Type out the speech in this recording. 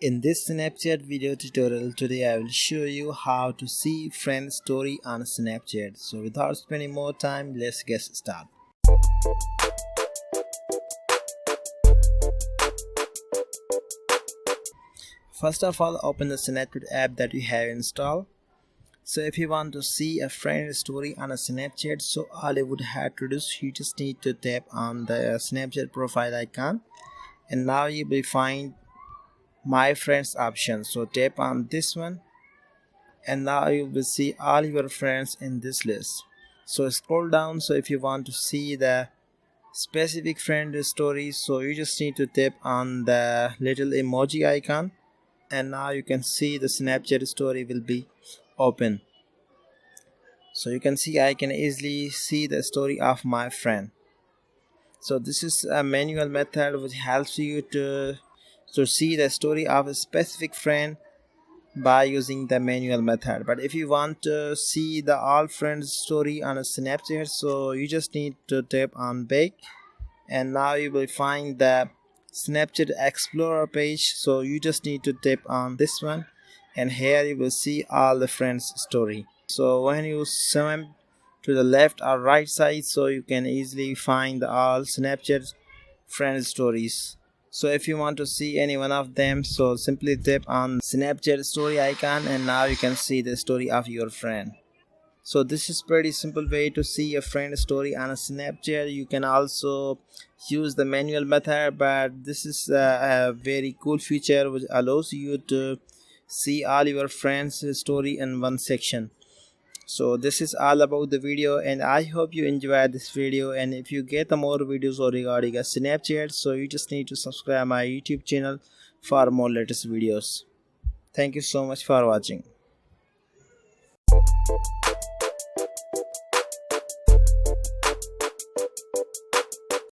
In this Snapchat video tutorial today I will show you how to see friend story on Snapchat. So without spending more time, let's get started. First of all, open the Snapchat app that you have installed. So if you want to see a friend story on a Snapchat, so all you would have to do is you just need to tap on the Snapchat profile icon, and now you will find my friends option. So tap on this one, and now you will see all your friends in this list. So scroll down. So if you want to see the specific friend story, so you just need to tap on the little emoji icon, and now you can see the Snapchat story will be open. So you can see I can easily see the story of my friend. So this is a manual method which helps you to see the story of a specific friend by using the manual method. But if you want to see the all friends story on a Snapchat, so you just need to tap on back, and now you will find the Snapchat Explorer page. So you just need to tap on this one, and here you will see all the friends story. So when you swipe to the left or right side, so you can easily find all Snapchat friend stories. So if you want to see any one of them, so simply tap on Snapchat story icon, and now you can see the story of your friend. So this is pretty simple way to see a friend story on a Snapchat. You can also use the manual method, but this is a very cool feature which allows you to see all your friends story in one section. So this is all about the video, and I hope you enjoyed this video. And if you get more videos regarding a Snapchat, so you just need to subscribe my YouTube channel for more latest videos. Thank you so much for watching.